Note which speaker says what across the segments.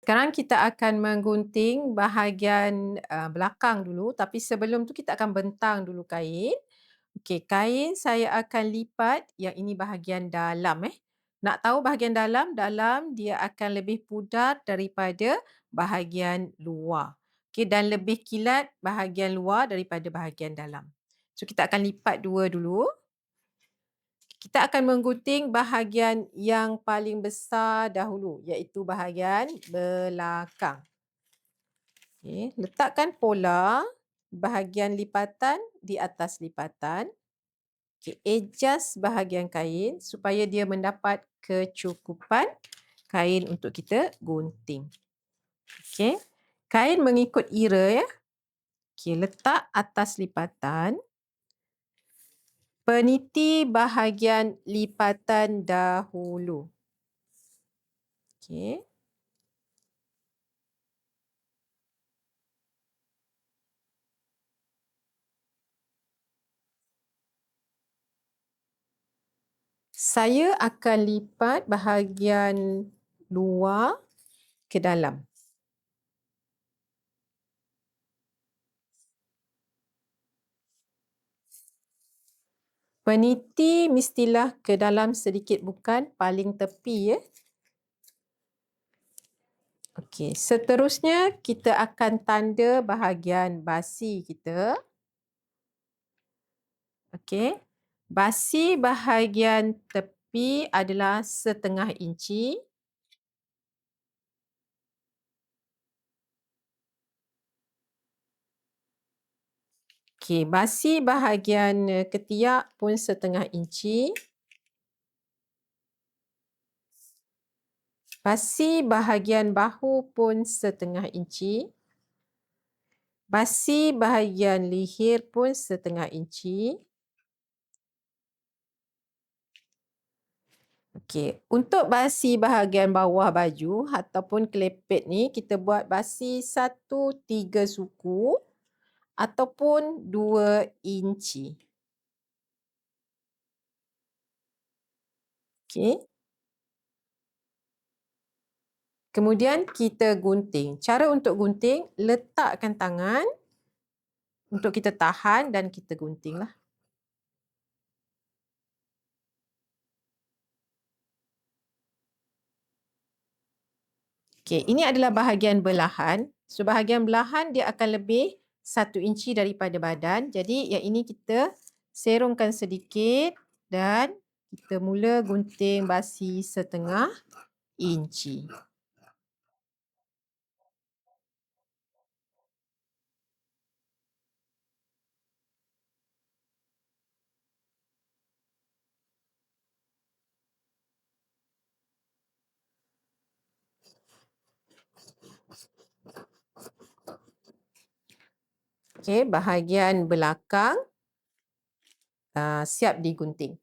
Speaker 1: Sekarang kita akan menggunting bahagian, belakang dulu, tapi sebelum tu kita akan bentang dulu kain. Okey, kain saya akan lipat yang ini bahagian dalam. Nak tahu bahagian dalam? Dalam dia akan lebih pudar daripada bahagian luar. Okey, dan lebih kilat bahagian luar daripada bahagian dalam. So, kita akan lipat dua dulu. Kita akan menggunting bahagian yang paling besar dahulu, iaitu bahagian belakang. Okay. Letakkan pola bahagian lipatan di atas lipatan. Okay. Adjust bahagian kain supaya dia mendapat kecukupan kain untuk kita gunting. Okay. Kain mengikut ira ya. Okay. Letak atas lipatan. Peniti bahagian lipatan dahulu. Okay. Saya akan lipat bahagian luar ke dalam. Peniti mestilah ke dalam sedikit, bukan paling tepi ya. Okey, seterusnya kita akan tanda bahagian basi kita. Okey. Basi bahagian tepi adalah 1/2 inci. Okey, basi bahagian ketiak pun 1/2 inci. Basi bahagian bahu pun 1/2 inci. Basi bahagian leher pun 1/2 inci. Okey, untuk basi bahagian bawah baju ataupun kelepet ni, kita buat basi 1/3 suku ataupun 2 inci. Okey. Kemudian kita gunting. Cara untuk gunting, letakkan tangan untuk kita tahan dan kita guntinglah. Okey, ini adalah bahagian belahan. So, bahagian belahan dia akan lebih 1 inci daripada badan. Jadi, yang ini kita serongkan sedikit dan kita mula gunting basi 1/2 inci. Okey, bahagian belakang siap digunting.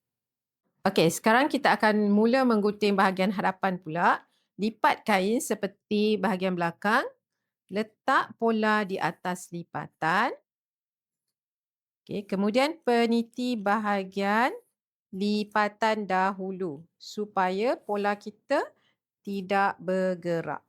Speaker 1: Okey, sekarang kita akan mula menggunting bahagian hadapan pula. Lipat kain seperti bahagian belakang. Letak pola di atas lipatan. Okey, kemudian peniti bahagian lipatan dahulu supaya pola kita tidak bergerak.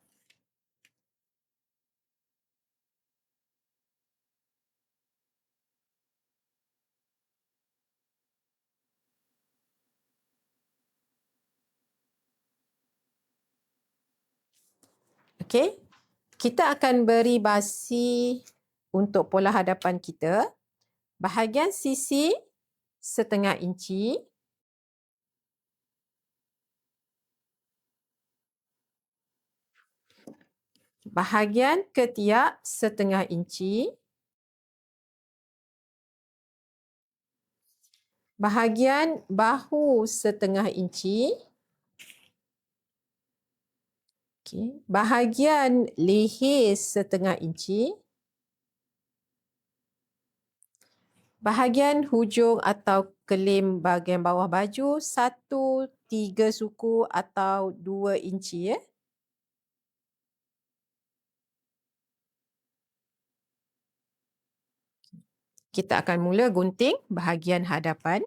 Speaker 1: Okey, kita akan beri basi untuk pola hadapan kita. Bahagian sisi 1/2 inci. Bahagian ketiak 1/2 inci. Bahagian bahu 1/2 inci. Okay. Bahagian leher 1/2 inci. Bahagian hujung atau kelim bahagian bawah baju 1/3 suku atau 2 inci ya. Kita akan mula gunting bahagian hadapan.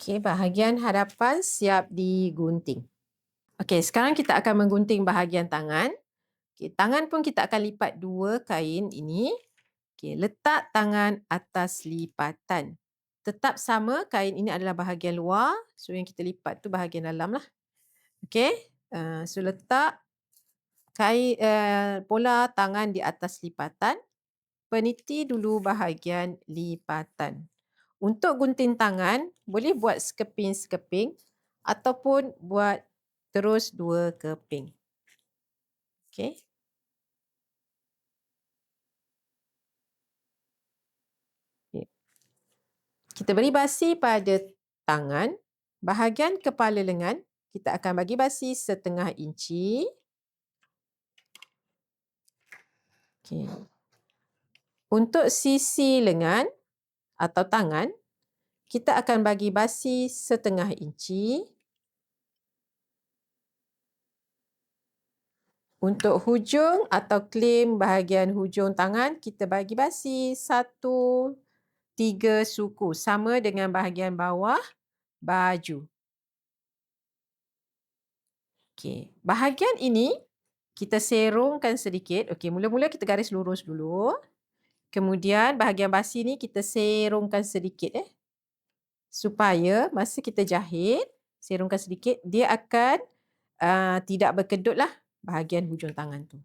Speaker 1: Okey, bahagian hadapan siap digunting. Okey, sekarang kita akan menggunting bahagian tangan. Okey, tangan pun kita akan lipat 2 kain ini. Okey, letak tangan atas lipatan. Tetap sama, kain ini adalah bahagian luar. So, yang kita lipat tu bahagian dalam lah. Okey, so letak bola tangan di atas lipatan. Peniti dulu bahagian lipatan. Untuk gunting tangan, boleh buat sekeping-sekeping ataupun buat terus 2 keping. Okey. Okay. Kita beri basi pada tangan. Bahagian kepala lengan, kita akan bagi basi 1/2 inci. Okey. Untuk sisi lengan atau tangan, kita akan bagi basi 1/2 inci. Untuk hujung atau klaim bahagian hujung tangan, kita bagi basi 1/3 suku. Sama dengan bahagian bawah baju. Okey. Bahagian ini, kita serongkan sedikit. Okey, mula-mula kita garis lurus dulu. Kemudian bahagian basi ni kita serongkan sedikit. Supaya masa kita jahit, serongkan sedikit, dia akan tidak berkedut lah bahagian hujung tangan tu.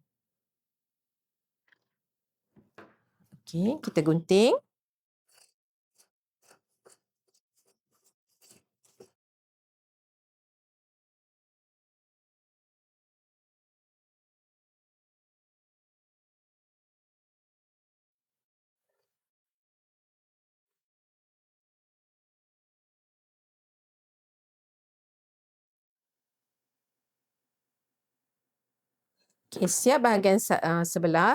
Speaker 1: Okey, kita gunting. Okey, siap bahagian sebelah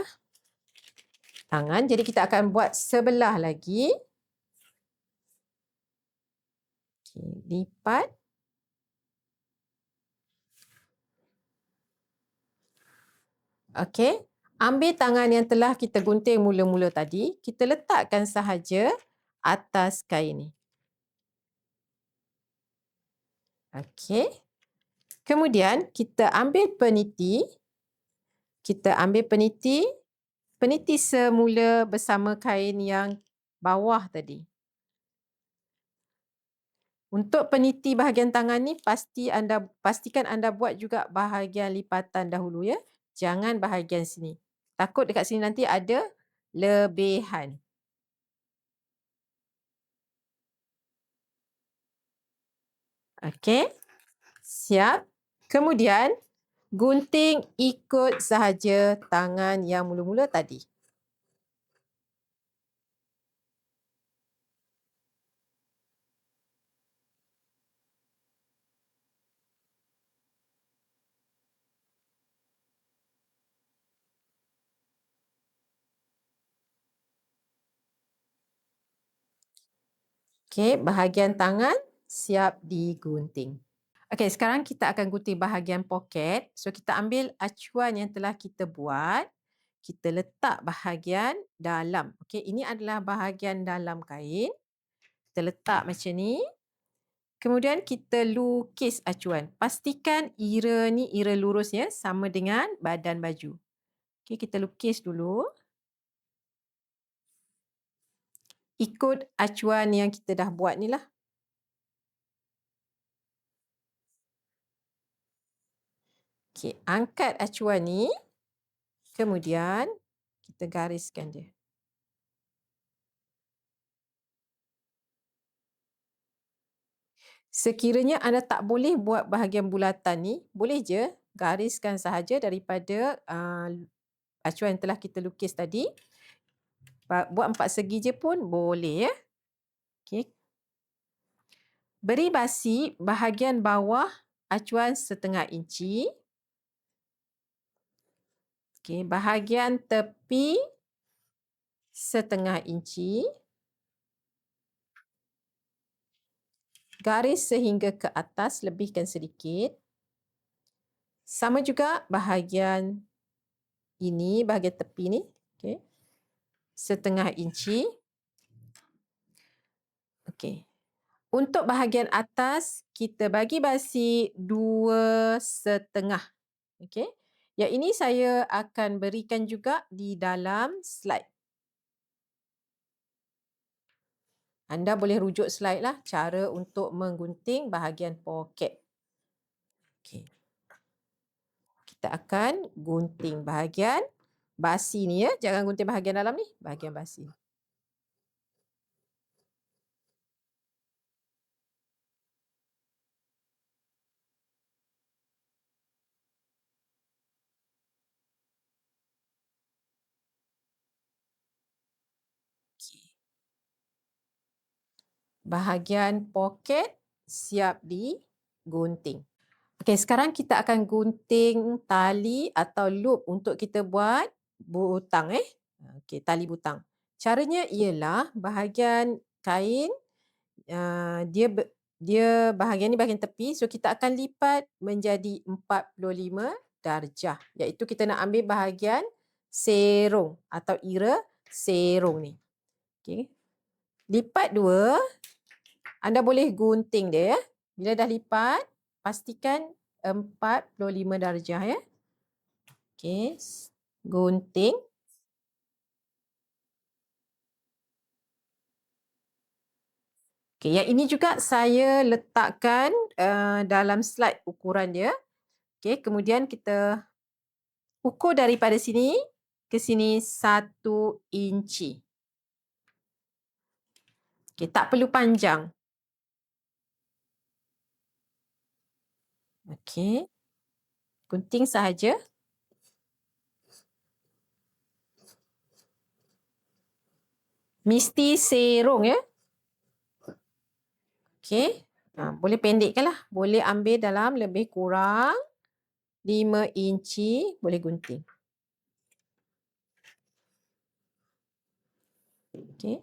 Speaker 1: tangan. Jadi kita akan buat sebelah lagi. Okey, lipat. Okey, ambil tangan yang telah kita gunting mula-mula tadi, kita letakkan sahaja atas kain ni. Okey. Kemudian kita ambil peniti. Kita ambil peniti. Peniti semula bersama kain yang bawah tadi. Untuk peniti bahagian tangan ni, pastikan anda buat juga bahagian lipatan dahulu ya. Jangan bahagian sini. Takut dekat sini nanti ada lebihan. Okey. Siap. Kemudian gunting ikut sahaja tangan yang mula-mula tadi. Okey, bahagian tangan siap digunting. Okey, sekarang kita akan gunting bahagian poket. So, kita ambil acuan yang telah kita buat. Kita letak bahagian dalam. Okey, ini adalah bahagian dalam kain. Kita letak macam ni. Kemudian kita lukis acuan. Pastikan ira ni ira lurus ya, sama dengan badan baju. Okey, kita lukis dulu. Ikut acuan yang kita dah buat ni lah. Okey, angkat acuan ni. Kemudian kita gariskan dia. Sekiranya anda tak boleh buat bahagian bulatan ni, boleh je gariskan sahaja daripada acuan yang telah kita lukis tadi. Buat 4 segi je pun boleh ya. Okey. Beri basi bahagian bawah acuan 1/2 inci. Okey, bahagian tepi 1/2 inci. Garis sehingga ke atas, lebihkan sedikit. Sama juga bahagian ini, bahagian tepi ni. Okey. 1/2 inci. Okey. Untuk bahagian atas, kita bagi basi 2,5. Okey. Yang ini saya akan berikan juga di dalam slide. Anda boleh rujuk slide lah cara untuk menggunting bahagian poket. Okey. Kita akan gunting bahagian basi ni ya. Jangan gunting bahagian dalam ni, bahagian basi. Okey. Bahagian poket siap digunting. Okey, sekarang kita akan gunting tali atau loop untuk kita buat butang Okey, tali butang. Caranya ialah bahagian kain dia bahagian ni bahagian tepi, so kita akan lipat menjadi 45 darjah, iaitu kita nak ambil bahagian serong atau ira serong ni. Okey. Lipat 2, anda boleh gunting dia ya. Bila dah lipat, pastikan 45 darjah ya. Okey, gunting. Okey, yang ini juga saya letakkan dalam slide ukuran dia. Okey, kemudian kita ukur daripada sini ke sini 1 inci. Okey, tak perlu panjang. Okey. Gunting sahaja. Mesti serong ya. Okey. Boleh pendekkan lah. Boleh ambil dalam lebih kurang 5 inci. Boleh gunting. Okey.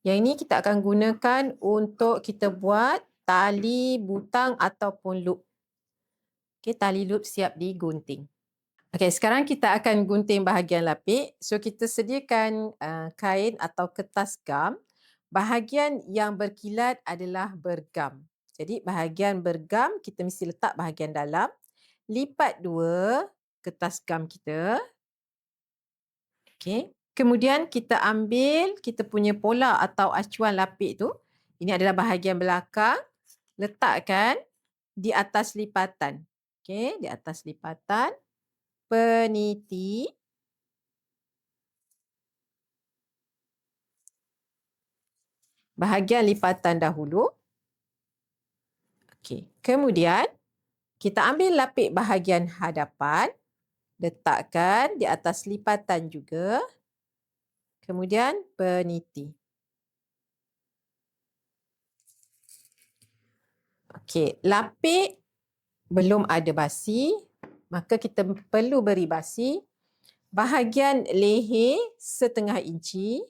Speaker 1: Yang ini kita akan gunakan untuk kita buat tali butang ataupun loop. Okey, tali loop siap digunting. Okey, sekarang kita akan gunting bahagian lapik. So, kita sediakan kain atau kertas gam. Bahagian yang berkilat adalah bergam. Jadi, bahagian bergam kita mesti letak bahagian dalam. Lipat 2 kertas gam kita. Okey. Kemudian kita ambil kita punya pola atau acuan lapik tu. Ini adalah bahagian belakang. Letakkan di atas lipatan. Okey, di atas lipatan. Peniti. Bahagian lipatan dahulu. Okey, kemudian kita ambil lapik bahagian hadapan. Letakkan di atas lipatan juga. Kemudian peniti. Okey, lapik belum ada basi, maka kita perlu beri basi. Bahagian leher 1/2 inci.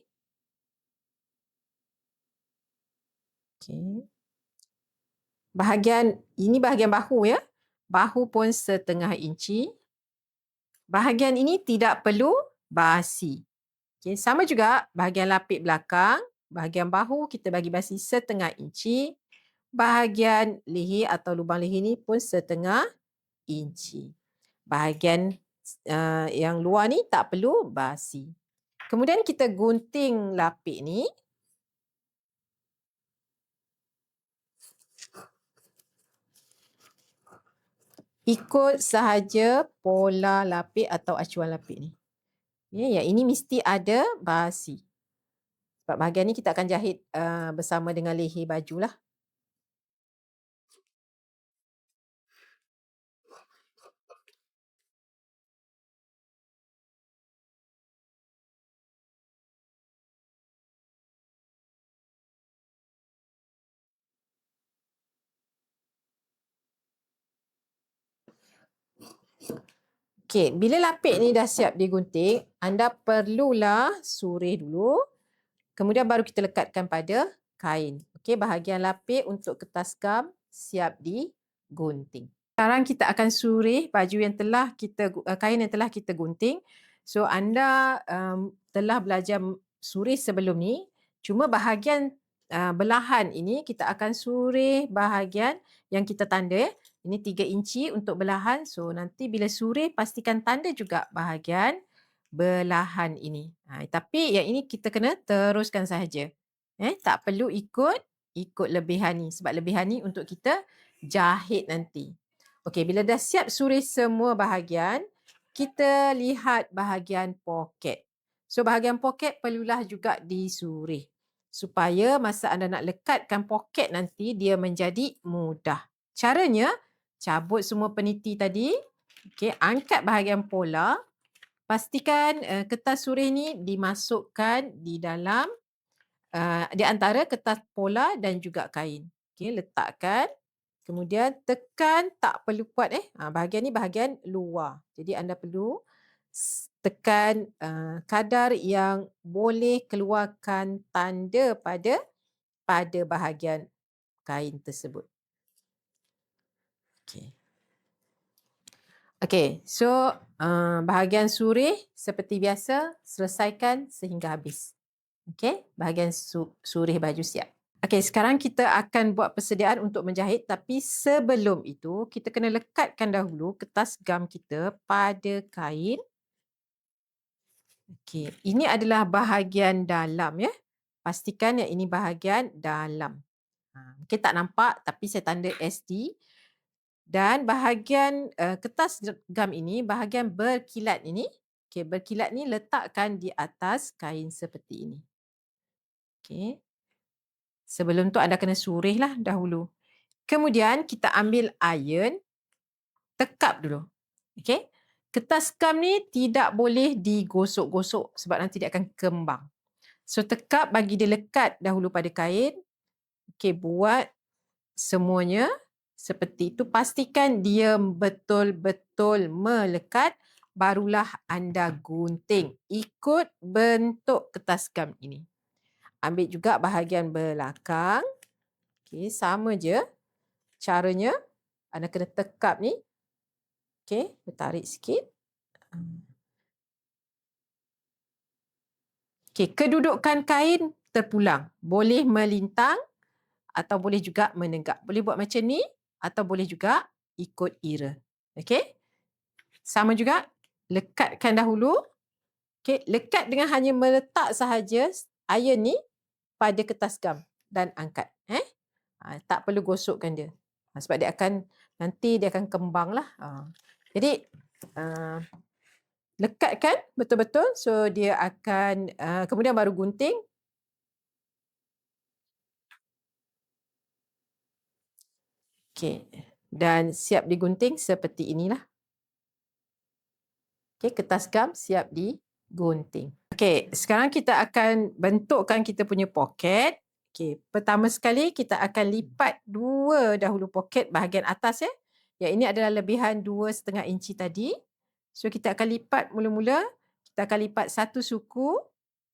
Speaker 1: Okey. Ini bahagian bahu ya. Bahu pun 1/2 inci. Bahagian ini tidak perlu basi. Okey, sama juga bahagian lapik belakang. Bahagian bahu kita bagi basi 1/2 inci. Bahagian leher atau lubang leher ni pun 1/2 inci. Bahagian yang luar ni tak perlu basi. Kemudian kita gunting lapik ni. Ikut sahaja pola lapik atau acuan lapik ni. Ya, yang ini mesti ada basi. Sebab bahagian ni kita akan jahit bersama dengan leher baju lah. Okey, bila lapik ni dah siap digunting, anda perlulah surih dulu. Kemudian baru kita lekatkan pada kain. Okey, bahagian lapik untuk kertas gam siap digunting. Sekarang kita akan surih baju yang telah kain yang telah kita gunting. So, anda telah belajar surih sebelum ni. Cuma bahagian belahan ini kita akan surih bahagian yang kita tanda. Ini 3 inci untuk belahan. So nanti bila surih pastikan tanda juga bahagian belahan ini. Tapi yang ini kita kena teruskan sahaja. Tak perlu ikut lebihan ni. Sebab lebihan ni untuk kita jahit nanti. Okey, bila dah siap surih semua bahagian, kita lihat bahagian poket. So bahagian poket perlulah juga disurih. Supaya masa anda nak lekatkan poket nanti dia menjadi mudah. Caranya, cabut semua peniti tadi. Okey, angkat bahagian pola. Pastikan kertas surih ni dimasukkan di dalam di antara kertas pola dan juga kain. Okey, letakkan. Kemudian tekan, tak perlu kuat bahagian ni bahagian luar. Jadi anda perlu tekan kadar yang boleh keluarkan tanda pada bahagian kain tersebut. Okey. Okey, so bahagian surih seperti biasa selesaikan sehingga habis. Okey, bahagian surih baju siap. Okey, sekarang kita akan buat persediaan untuk menjahit, tapi sebelum itu kita kena lekatkan dahulu kertas gam kita pada kain. Okey, ini adalah bahagian dalam ya. Pastikan yang ini bahagian dalam. Mungkin tak nampak tapi saya tanda SD. Dan bahagian kertas gam ini, bahagian berkilat ini, okey, berkilat ni letakkan di atas kain seperti ini. Okey. Sebelum tu anda kena surihlah dahulu. Kemudian kita ambil iron, tekap dulu. Okey. Kertas gam ni tidak boleh digosok-gosok sebab nanti dia akan kembang. So tekap bagi dia lekat dahulu pada kain. Okey, buat semuanya seperti itu. Pastikan dia betul-betul melekat, barulah anda gunting ikut bentuk kertas gam ini. Ambil juga bahagian belakang. Okey, sama je caranya. Anda kena tekap ni. Okey, tarik sikit. Okey, kedudukan kain terpulang. Boleh melintang atau boleh juga menegak. Boleh buat macam ni atau boleh juga ikut ira. Okey? Sama juga, lekatkan dahulu. Okey, lekat dengan hanya meletak sahaja iron ni pada kertas gam dan angkat. Tak perlu gosokkan dia. Sebab nanti dia akan kembang lah. Jadi, lekatkan betul-betul. So, dia akan, kemudian baru gunting. Okey, dan siap digunting seperti inilah. Okey, kertas gam siap digunting. Okey, sekarang kita akan bentukkan kita punya poket. Okey, pertama sekali kita akan lipat dua dahulu poket bahagian atas ya. Yang ini adalah lebihan 2,5 inci tadi. So kita akan lipat mula-mula. Kita akan lipat satu suku.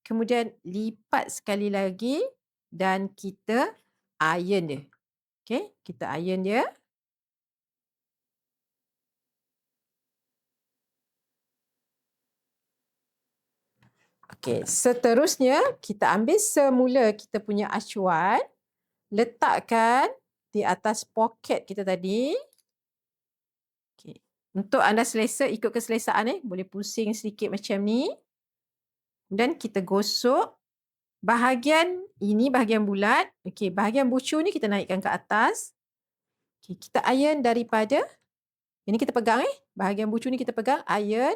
Speaker 1: Kemudian lipat sekali lagi dan kita iron dia. Okey, kita iron dia. Okey, seterusnya kita ambil semula kita punya acuan, letakkan di atas poket kita tadi. Okey. Untuk anda selesa, ikut keselesaan boleh pusing sedikit macam ni. Dan kita gosok bahagian ini, bahagian bulat. Okey, bahagian bucu ni kita naikkan ke atas. Okey, kita iron daripada, ini kita pegang bahagian bucu ni kita pegang, iron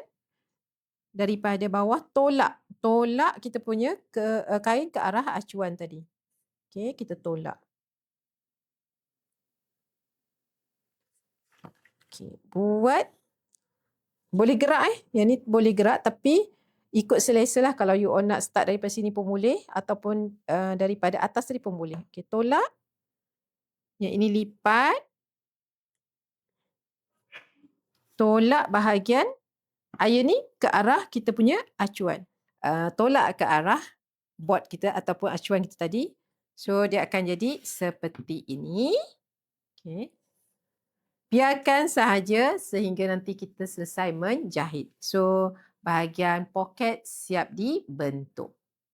Speaker 1: daripada bawah, tolak kita punya kain ke arah acuan tadi. Okey, kita tolak. Okey, buat, boleh gerak yang ni boleh gerak tapi ikut selesa lah. Kalau you all nak start daripada sini pun boleh ataupun daripada atas tadi pun boleh. Okey, tolak. Yang ini lipat. Tolak bahagian iron ni ke arah kita punya acuan. Tolak ke arah board kita ataupun acuan kita tadi. So, dia akan jadi seperti ini. Okey. Biarkan sahaja sehingga nanti kita selesai menjahit. So, bahagian poket siap dibentuk.